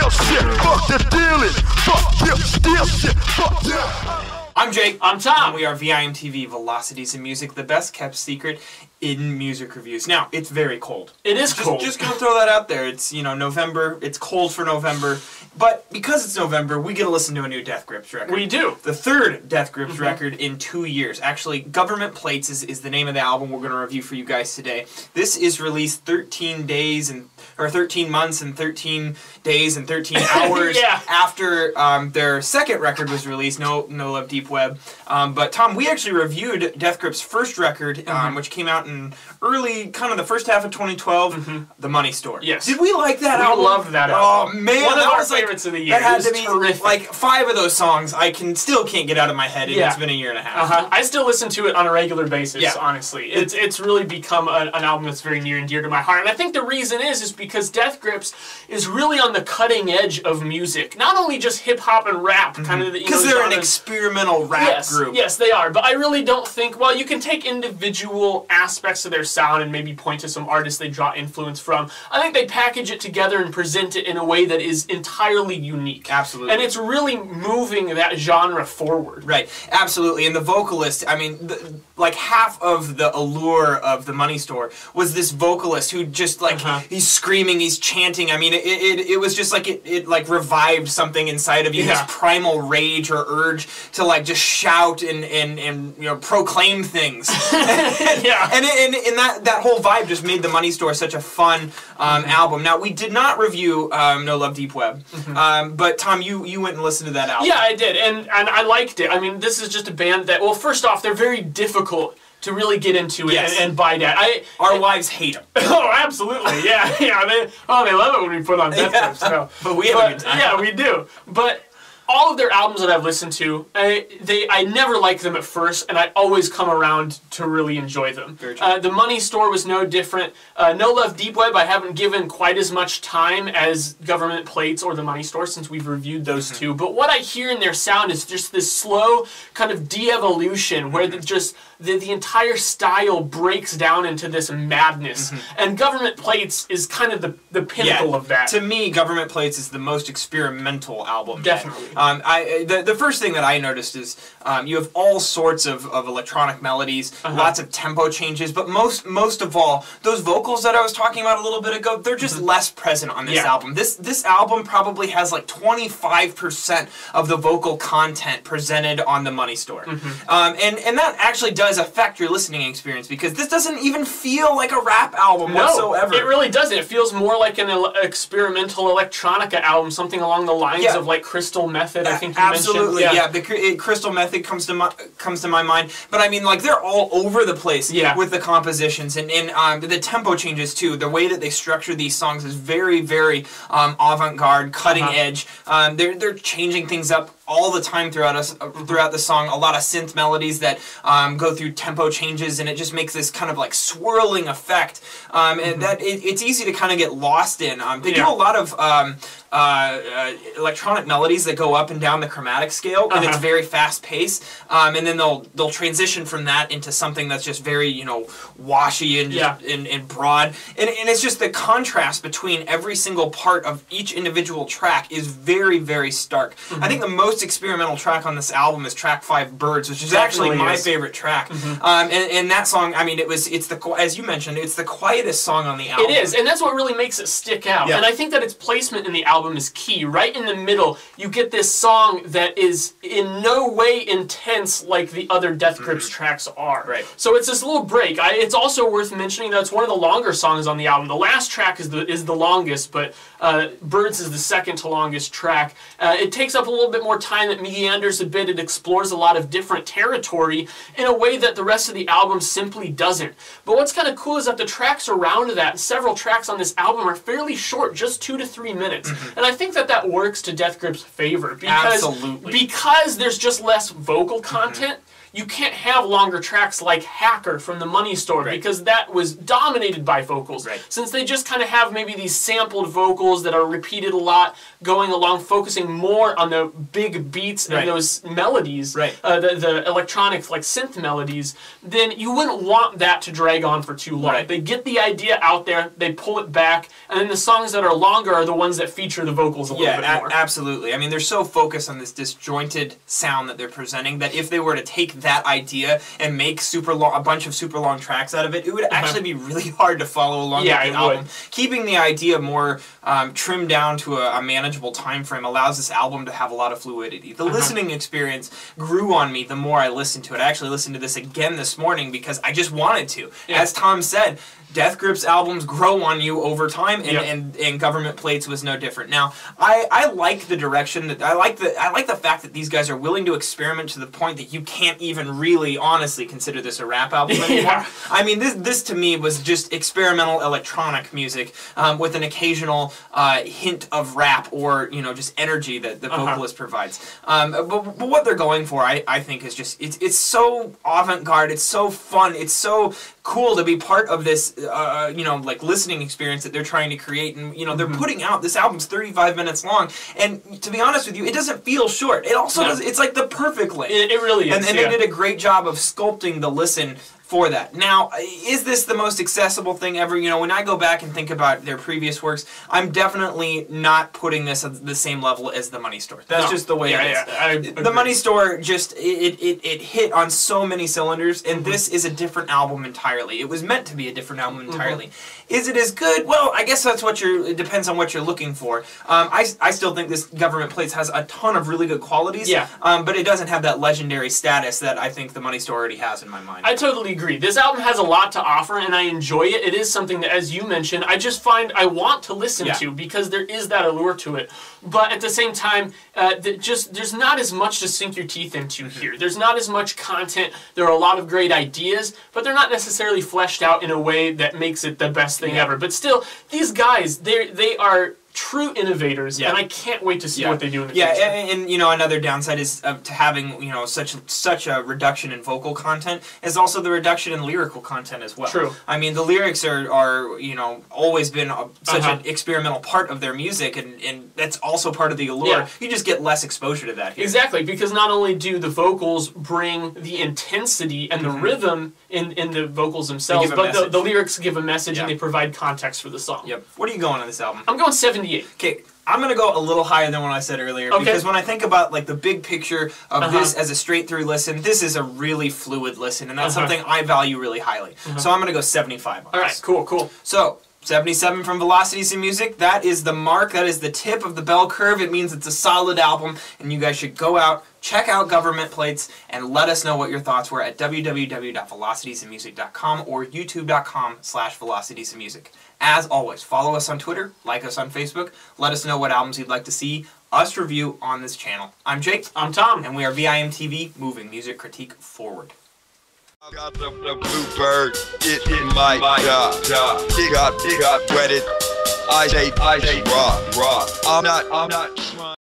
real shit. Fuck the dealing. Fuck real steal shit. Fuck yeah. I'm Jake. I'm Tom. And we are VIMTV, Velocities in Music, the best kept secret in music reviews. Now, it's very cold. It is cold. Just gonna throw that out there. It's, you know, November. It's cold for November. But because it's November, we get to listen to a new Death Grips record. We do. The third Death Grips record in 2 years. Actually, Government Plates is the name of the album we're going to review for you guys today. This is released 13 months and 13 days and 13 hours after their second record was released, No Love Deep Web. But Tom, we actually reviewed Death Grips' first record, which came out in early, kind of the first half of 2012, The Money Store. Yes. Did we like that album? We loved that album. Oh man, one of that our was like, favorites of the year. That had to be terrific. like 5 of those songs I still can't get out of my head, and it's been a year and a half. I still listen to it on a regular basis, honestly. It's really become an album that's very near and dear to my heart. And I think the reason is because Death Grips is really on the cutting edge of music. Not only just hip-hop and rap, kind of the, because they're an experimental rap group. Yes, they are. But I really don't think, well, you can take individual aspects of their sound and maybe point to some artists they draw influence from. I think they package it together and present it in a way that is entirely unique. Absolutely. And it's really moving that genre forward. Right, absolutely. And the vocalist, I mean, like half of the allure of The Money Store was this vocalist who just like, he's screaming, he's chanting. I mean, it was just like, it like revived something inside of you, this primal rage or urge to like just shout and you know, proclaim things. And that whole vibe just made The Money Store such a fun album. Now, we did not review No Love Deep Web, but Tom, you went and listened to that album. Yeah, I did, and I liked it. I mean, this is just a band that, well, first off, they're very difficult to really get into it and bite at. Our wives hate them. Oh, absolutely, yeah. They love it when we put on Death Grips. So. But we have a good time. Yeah, we do. But all of their albums that I've listened to, I never liked them at first, and I always come around to really enjoy them. Very true. The Money Store was no different. No Love Deep Web, I haven't given quite as much time as Government Plates or The Money Store since we've reviewed those two. But what I hear in their sound is just this slow kind of de-evolution where the entire style breaks down into this madness. And Government Plates is kind of the pinnacle of that. To me, Government Plates is the most experimental album. Definitely. The first thing that I noticed is you have all sorts of electronic melodies, lots of tempo changes, but most of all, those vocals that I was talking about a little bit ago, they're just less present on this album. This album probably has like 25% of the vocal content presented on The Money Store. And that actually does affect your listening experience, because this doesn't even feel like a rap album whatsoever. It really doesn't. It feels more like an experimental electronica album, something along the lines of like Crystal Method, I think you absolutely mentioned. The Crystal Method comes to my mind, but I mean, like, they're all over the place with the compositions and the tempo changes too. The way that they structure these songs is very, very avant-garde, cutting edge. They're changing things up all the time throughout the song. A lot of synth melodies that go through tempo changes, and it just makes this kind of like swirling effect. And that it's easy to kind of get lost in. They do a lot of electronic melodies that go up and down the chromatic scale, and it's very fast paced. And then they'll transition from that into something that's just very, you know, washy and and broad. And it's just the contrast between every single part of each individual track is very, very stark. I think the most experimental track on this album is track 5, Birds, which is actually my favorite track. And that song, I mean, as you mentioned, it's the quietest song on the album. It is, and that's what really makes it stick out. And I think that its placement in the album is key. Right in the middle, you get this song that is in no way intense like the other Death Grips tracks are. Right. So it's this little break. It's also worth mentioning that it's one of the longer songs on the album. The last track is the longest, but Birds is the second to longest track. It takes up a little bit more time. It meanders a bit. It explores a lot of different territory in a way that the rest of the album simply doesn't. But what's kind of cool is that the tracks around that, several tracks on this album, are fairly short, just 2 to 3 minutes. And I think that works to Death Grips' favor because there's just less vocal content. you can't have longer tracks like Hacker from the Money Store because that was dominated by vocals. Since they just kind of have maybe these sampled vocals that are repeated a lot, going along, focusing more on the big beats and those melodies, the electronic like synth melodies, then you wouldn't want that to drag on for too long. They get the idea out there, they pull it back, and then the songs that are longer are the ones that feature the vocals a little bit more. Absolutely. I mean, they're so focused on this disjointed sound that they're presenting that if they were to take that idea and make a bunch of super long tracks out of it, it would actually be really hard to follow along with the album. Keeping the idea more trimmed down to a manageable time frame allows this album to have a lot of fluidity. The listening experience grew on me the more I listened to it. I actually listened to this again this morning because I just wanted to. As Tom said, Death Grip's albums grow on you over time, and Government Plates was no different. Now, I like the direction that I like the fact that these guys are willing to experiment to the point that you can't even really honestly consider this a rap album anymore. I mean, this to me was just experimental electronic music with an occasional hint of rap or just energy that the vocalist provides. But what they're going for, I think, is just it's so avant-garde. It's so fun. It's so cool to be part of this like listening experience that they're trying to create, and they're putting out this album's 35 minutes long, and to be honest with you, it doesn't feel short. It also does. It's like the perfect length. It really is. And they did a great job of sculpting the listen for that. Now, is this the most accessible thing ever? When I go back and think about their previous works, I'm definitely not putting this at the same level as The Money Store. That's just the way it is. The Money Store just, it hit on so many cylinders, and this is a different album entirely. It was meant to be a different album entirely. Is it as good? Well, I guess that's it depends on what you're looking for. I still think this Government Plates has a ton of really good qualities, but it doesn't have that legendary status that I think The Money Store already has in my mind. I totally agree. This album has a lot to offer, and I enjoy it. It is something that, as you mentioned, I just find I want to listen to because there is that allure to it. But at the same time, there's not as much to sink your teeth into here. There's not as much content. There are a lot of great ideas, but they're not necessarily fleshed out in a way that makes it the best thing ever. But still, these guys, they are true innovators, and I can't wait to see what they do in the future. And another downside is to having such a reduction in vocal content is also the reduction in lyrical content as well. True. I mean, the lyrics are always been such an experimental part of their music, and that's also part of the allure. You just get less exposure to that here. Exactly, because not only do the vocals bring the intensity and the rhythm in the vocals themselves, but the lyrics give a message and they provide context for the song. Yep. What are you going on this album? I'm going 78. Okay, I'm going to go a little higher than what I said earlier, because when I think about the big picture of this as a straight-through listen, this is a really fluid listen, and that's something I value really highly. So I'm going to go 75 on this. All right, cool. So, 77 from Velocities in Music, that is the mark, that is the tip of the bell curve. It means it's a solid album, and you guys should go out, check out Government Plates, and let us know what your thoughts were at www.velocitiesinmusic.com or youtube.com/velocitiesinmusic. As always, follow us on Twitter, like us on Facebook, let us know what albums you'd like to see us review on this channel. I'm Jake. I'm Tom. And we are VIMTV, moving music critique forward. I got the bluebird, it my job. It got wetted. I say raw. I'm not